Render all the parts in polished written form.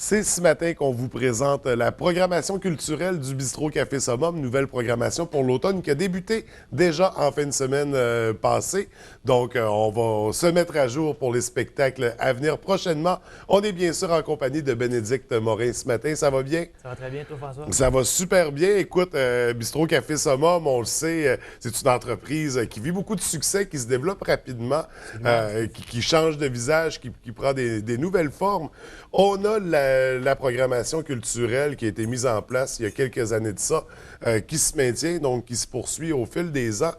C'est ce matin qu'on vous présente la programmation culturelle du Bistrot Café Summum, nouvelle programmation pour l'automne qui a débuté déjà en fin de semaine passée. Donc, on va se mettre à jour pour les spectacles à venir prochainement. On est bien sûr en compagnie de Bénédicte Morin ce matin. Ça va bien? Ça va très bien, toi, François? Ça va super bien. Écoute, Bistrot Café Summum, on le sait, c'est une entreprise qui vit beaucoup de succès, qui se développe rapidement, qui change de visage, qui prend des nouvelles formes. On a la programmation culturelle qui a été mise en place il y a quelques années de ça, qui se maintient, donc qui se poursuit au fil des ans.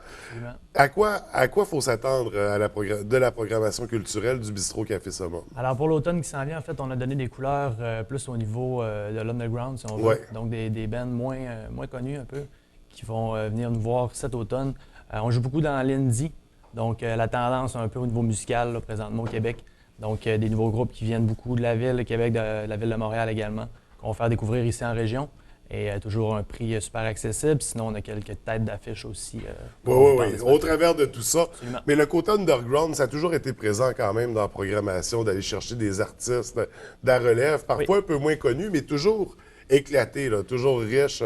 Absolument. À quoi faut s'attendre de la programmation culturelle du Bistrot Café Summum? Alors, pour l'automne qui s'en vient, en fait, on a donné des couleurs plus au niveau de l'underground, si on veut. Ouais. Donc, des bands moins connus un peu, qui vont venir nous voir cet automne. On joue beaucoup dans l'indie, donc la tendance un peu au niveau musical, là, présentement au Québec. Donc, des nouveaux groupes qui viennent beaucoup de la ville, le Québec, de la ville de Montréal également, qu'on va faire découvrir ici en région. Et toujours un prix super accessible. Sinon, on a quelques têtes d'affiches aussi. Oui. Au travers de tout ça. Absolument. Mais le côté underground, ça a toujours été présent quand même dans la programmation, d'aller chercher des artistes de la relève, parfois un peu moins connus, mais toujours éclatés, là, toujours riches.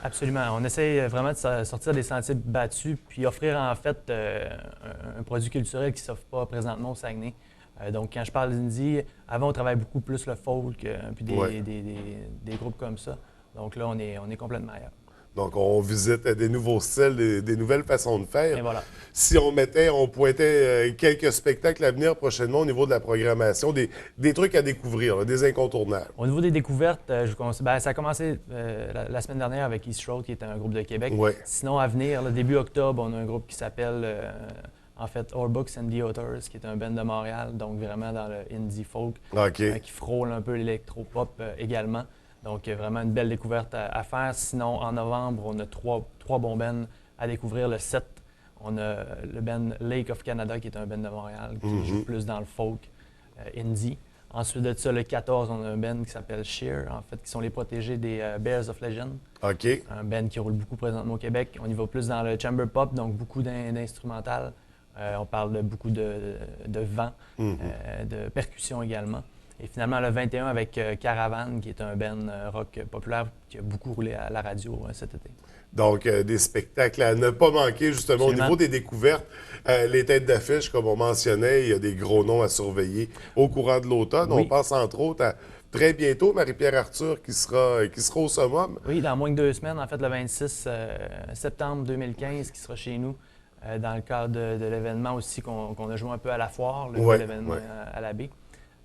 Absolument. On essaie vraiment de sortir des sentiers battus puis offrir en fait un produit culturel qui ne s'offre pas présentement au Saguenay. Donc, quand je parle d'indie, avant, on travaille beaucoup plus le folk, puis des groupes comme ça. Donc là, on est complètement ailleurs. Donc, on visite des nouveaux styles, des nouvelles façons de faire. Et voilà. Si on pointait quelques spectacles à venir prochainement au niveau de la programmation, des trucs à découvrir, là, des incontournables. Au niveau des découvertes, ça a commencé la semaine dernière avec East Road, qui est un groupe de Québec. Ouais. Sinon, à venir, début octobre, on a un groupe qui s'appelle, en fait, Our Books and the Authors, qui est un band de Montréal, donc vraiment dans le indie folk, OK. qui frôle un peu l'électro-pop également. Donc, vraiment une belle découverte à faire. Sinon, en novembre, on a trois bons bands à découvrir. Le 7, on a le band Lake of Canada, qui est un band de Montréal, qui joue plus dans le folk indie. Ensuite de ça, le 14, on a un band qui s'appelle Sheer, en fait, qui sont les protégés des Bears of Legend. OK. Un band qui roule beaucoup présentement au Québec. On y va plus dans le chamber pop, donc beaucoup d'instrumental. On parle de beaucoup de vent, de percussion également. Et finalement, le 21 avec Caravane, qui est un band rock populaire qui a beaucoup roulé à la radio cet été. Donc, des spectacles à ne pas manquer, justement. Absolument. Au niveau des découvertes, les têtes d'affiche, comme on mentionnait, il y a des gros noms à surveiller au courant de l'automne. Oui. On pense entre autres à très bientôt Marie-Pierre Arthur qui sera au Summum. Oui, dans moins que 2 semaines, en fait, le 26 septembre 2015, qui sera chez nous, dans le cadre de l'événement aussi qu'on a joué un peu à la foire, l'événement à la baie.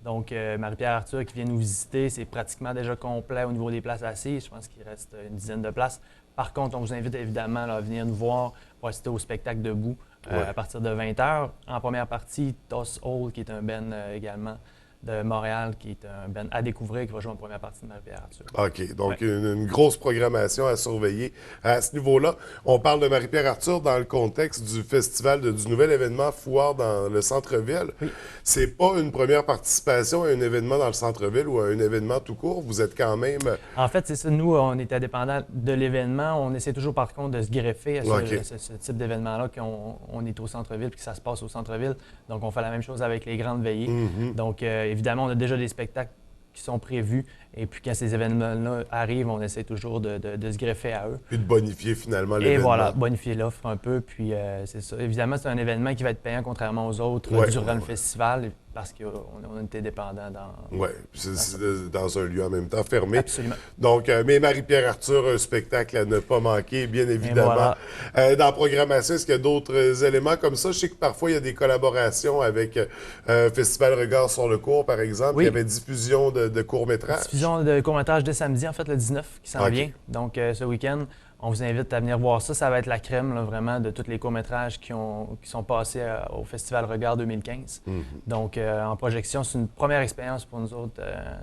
Donc, Marie-Pierre Arthur qui vient nous visiter, c'est pratiquement déjà complet au niveau des places assises. Je pense qu'il reste une dizaine de places. Par contre, on vous invite évidemment là, à venir nous voir pour assister au spectacle debout à partir de 20h. En première partie, Toss Hall, qui est un band également de Montréal, qui est un band à découvrir, qui va jouer en première partie de Marie-Pierre Arthur. OK. Donc, une grosse programmation à surveiller à ce niveau-là. On parle de Marie-Pierre Arthur dans le contexte du festival, du nouvel événement Foire dans le centre-ville. Oui. C'est pas une première participation à un événement dans le centre-ville ou à un événement tout court. Vous êtes quand même... En fait, c'est ça. Nous, on est indépendants de l'événement. On essaie toujours, par contre, de se greffer à ce type d'événement-là, qu'on est au centre-ville et que ça se passe au centre-ville. Donc, on fait la même chose avec les grandes veillées. Donc, évidemment, on a déjà des spectacles qui sont prévus. Et puis, quand ces événements-là arrivent, on essaie toujours de se greffer à eux. Puis de bonifier finalement l'événement. Et voilà, bonifier l'offre un peu. Puis, c'est ça. Évidemment, c'est un événement qui va être payant contrairement aux autres durant le festival parce qu'on était dépendant dans... Oui, c'est dans un lieu en même temps fermé. Absolument. Donc, mais Marie-Pierre Arthur, un spectacle à ne pas manquer, bien évidemment. Voilà. Dans la programmation, est-ce qu'il y a d'autres éléments comme ça? Je sais que parfois, il y a des collaborations avec Festival Regard sur le cours, par exemple. Oui. Il y avait diffusion de courts-métrages. Diffusion de courts-métrages dès samedi, en fait, le 19 qui s'en vient. Donc, ce week-end, on vous invite à venir voir ça. Ça va être la crème, là, vraiment, de tous les courts-métrages qui sont passés au Festival Regard 2015. Donc, en projection, c'est une première expérience pour nous autres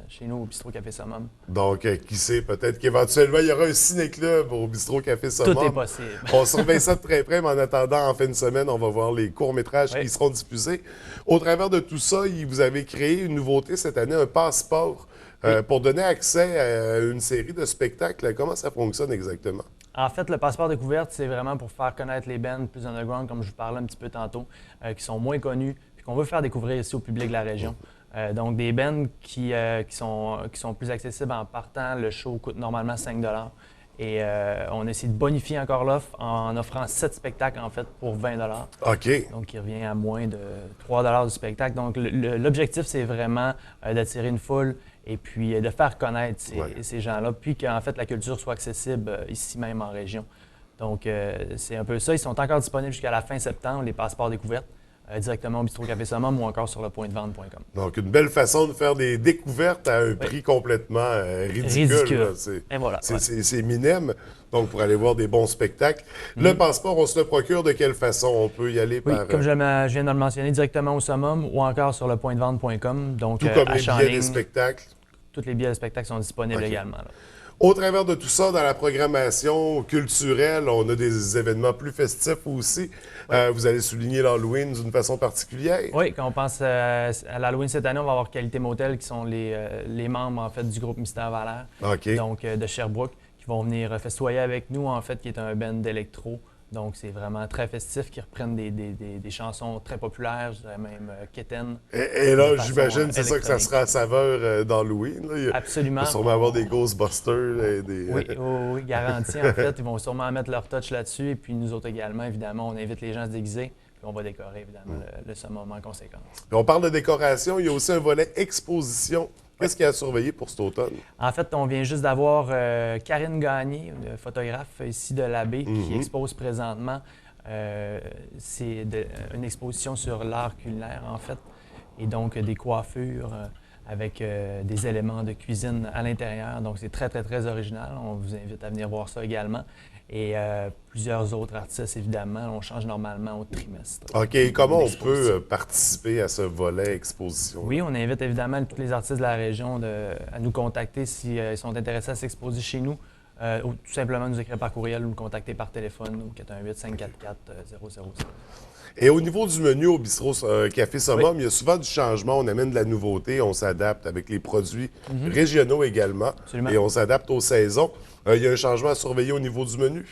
chez nous au Bistrot Café Summum. Donc, qui sait, peut-être qu'éventuellement, il y aura un ciné-club au Bistrot Café Summum. Tout est possible. On surveille ça de très près, mais en attendant, en fin de semaine, on va voir les courts-métrages qui seront diffusés. Au travers de tout ça, vous avez créé une nouveauté cette année, un passeport pour donner accès à une série de spectacles. Comment ça fonctionne exactement? En fait, le passeport découverte, c'est vraiment pour faire connaître les bands plus underground, comme je vous parlais un petit peu tantôt, qui sont moins connus, puis qu'on veut faire découvrir ici au public de la région. Donc, des bands qui sont plus accessibles en partant. Le show coûte normalement 5 $. Et on a essayé de bonifier encore l'offre en offrant 7 spectacles, en fait, pour 20 $. OK. Donc, il revient à moins de 3 $ du spectacle. Donc, l'objectif, c'est vraiment d'attirer une foule et puis de faire connaître ces gens-là, puis qu'en fait, la culture soit accessible ici même en région. Donc, c'est un peu ça. Ils sont encore disponibles jusqu'à la fin septembre, les passeports découvertes. Directement au Bistrot Café Summum ou encore sur le pointdevente.com. Donc, une belle façon de faire des découvertes à un prix complètement ridicule. Et voilà. C'est minime. Donc, pour aller voir des bons spectacles. Le passeport, on se le procure de quelle façon? On peut y aller par... comme je viens de le mentionner, directement au Summum ou encore sur le pointdevente.com. Donc, tout comme les achat en billets ligne, des spectacles. tous les billets de spectacle sont disponibles également. Là. Au travers de tout ça, dans la programmation culturelle, on a des événements plus festifs aussi. Vous allez souligner l'Halloween d'une façon particulière. Oui, quand on pense à l'Halloween cette année, on va avoir Qualité Motel, qui sont les membres en fait, du groupe Mystère Valère, donc de Sherbrooke, qui vont venir festoyer avec nous, en fait, qui est un band d'électro. Donc, c'est vraiment très festif, qui reprennent des chansons très populaires, je dirais même Keten. Et là, j'imagine, c'est ça que ça sera à saveur d'Halloween. Absolument. Il va sûrement avoir des Ghostbusters. Et des... Oui, garanti. En fait, ils vont sûrement mettre leur touch là-dessus. Et puis, nous autres également, évidemment, on invite les gens à se déguiser. Puis, on va décorer, évidemment, le summum en conséquence. Puis on parle de décoration. Il y a aussi un volet exposition. Qu'est-ce qu'il y a à surveiller pour cet automne? En fait, on vient juste d'avoir Karine Gagné, une photographe ici de l'Abbé, qui expose présentement. C'est une exposition sur l'art culinaire, en fait, et donc des coiffures avec des éléments de cuisine à l'intérieur. Donc, c'est très, très, très original. On vous invite à venir voir ça également. Et plusieurs autres artistes, évidemment. On change normalement au trimestre. OK. Et comment on peut participer à ce volet exposition? Oui, on invite évidemment tous les artistes de la région à nous contacter s'ils sont intéressés à s'exposer chez nous. Ou tout simplement nous écrire par courriel ou nous contacter par téléphone au 418-544-0007. Et au niveau du menu au Bistrot Café Summum, il y a souvent du changement. On amène de la nouveauté, on s'adapte avec les produits régionaux également. Absolument. Et on s'adapte aux saisons. Il y a un changement à surveiller au niveau du menu?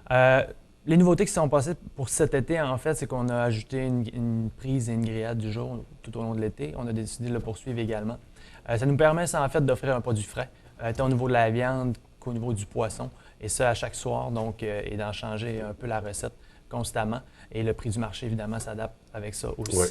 Les nouveautés qui sont passées pour cet été, en fait, c'est qu'on a ajouté une prise et une grillade du jour tout au long de l'été. On a décidé de le poursuivre également. Ça nous permet, en fait, d'offrir un produit frais, tant au niveau de la viande qu'au niveau du poisson. Et ça, à chaque soir, donc, et d'en changer un peu la recette constamment. Et le prix du marché, évidemment, s'adapte avec ça aussi. Ouais.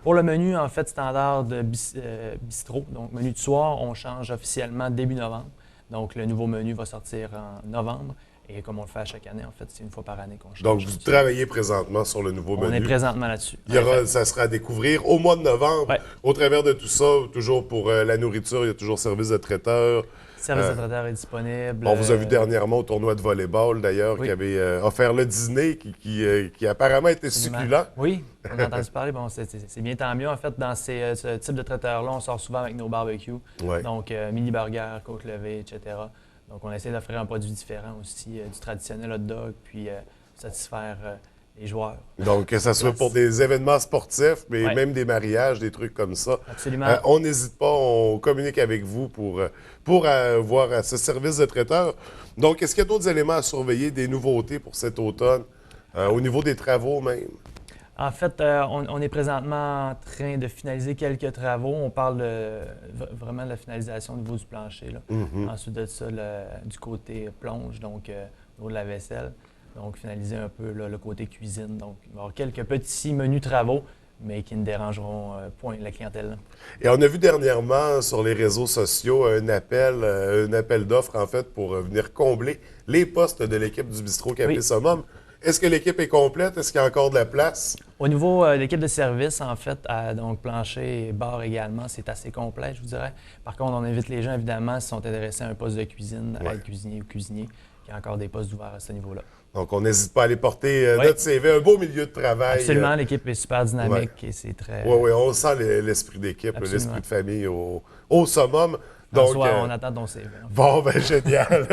Pour le menu, en fait, standard de bistrot, donc menu de soir, on change officiellement début novembre. Donc, le nouveau menu va sortir en novembre. Et comme on le fait à chaque année, en fait, c'est une fois par année qu'on change. Donc, vous travaillez présentement sur le nouveau menu. On est présentement là-dessus. Ça sera à découvrir au mois de novembre. Ouais. Au travers de tout ça, toujours pour la nourriture, il y a toujours service de traiteur. Service de traiteur est disponible. On vous a vu dernièrement au tournoi de volleyball, d'ailleurs, qui avait offert le dîner qui apparemment était succulent. Oui, on a entendu parler. Bon, c'est bien tant mieux. En fait, dans ce type de traiteur-là, on sort souvent avec nos barbecues. Ouais. Donc, mini-burger, côte levée, etc. Donc, on essaie d'offrir un produit différent aussi, du traditionnel hot dog, puis satisfaire les joueurs. Donc, que ce soit pour des événements sportifs, mais même des mariages, des trucs comme ça. Absolument. On n'hésite pas, on communique avec vous pour voir ce service de traiteur. Donc, est-ce qu'il y a d'autres éléments à surveiller, des nouveautés pour cet automne, au niveau des travaux même? En fait, on est présentement en train de finaliser quelques travaux. On parle vraiment de la finalisation au niveau du plancher. Là. Ensuite de ça, du côté plonge, donc au niveau de la vaisselle. Donc, finaliser un peu là, le côté cuisine. Donc, il va y avoir quelques petits menus travaux, mais qui ne dérangeront point la clientèle. Et on a vu dernièrement sur les réseaux sociaux un appel d'offres, en fait, pour venir combler les postes de l'équipe du Bistrot Café Summum. Est-ce que l'équipe est complète? Est-ce qu'il y a encore de la place? Au niveau de l'équipe de service, en fait, donc plancher et bar également, c'est assez complet, je vous dirais. Par contre, on invite les gens, évidemment, s'ils sont intéressés à un poste de cuisine, à être cuisinier ou cuisinier, qu'il y a encore des postes ouverts à ce niveau-là. Donc, on n'hésite pas à aller porter notre CV, un beau milieu de travail. Absolument, l'équipe est super dynamique et c'est très... Oui, on sent l'esprit d'équipe, l'esprit de famille au summum. Donc, on attend ton CV. Bon, ben génial.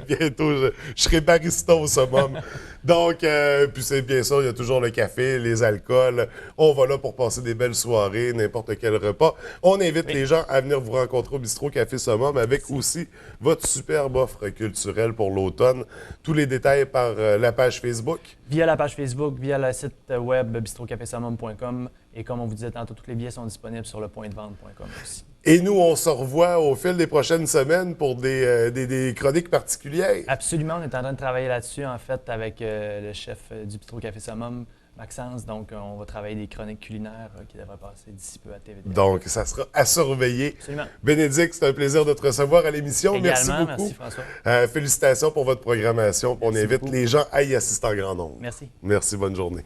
Bientôt, je serai barista au summum. Donc, puis c'est bien sûr, il y a toujours le café, les alcools. On va là pour passer des belles soirées, n'importe quel repas. On invite les gens à venir vous rencontrer au Bistrot Café Summum avec aussi votre superbe offre culturelle pour l'automne. Tous les détails par la page Facebook. Via la page Facebook, via le site web bistrotcafesummum.com Et comme on vous disait tantôt, tous les billets sont disponibles sur lepointdevente.com aussi. Et nous, on se revoit au fil des prochaines semaines pour des chroniques particulières. Absolument, on est en train de travailler là-dessus, en fait, avec le chef du Bistrot Café Summum, Maxence. Donc, on va travailler des chroniques culinaires qui devraient passer d'ici peu à TV. Donc, ça sera à surveiller. Absolument. Bénédicte, c'est un plaisir de te recevoir à l'émission. Merci beaucoup. Merci François. Félicitations pour votre programmation. On invite les gens à y assister en grand nombre. Merci. Merci, bonne journée.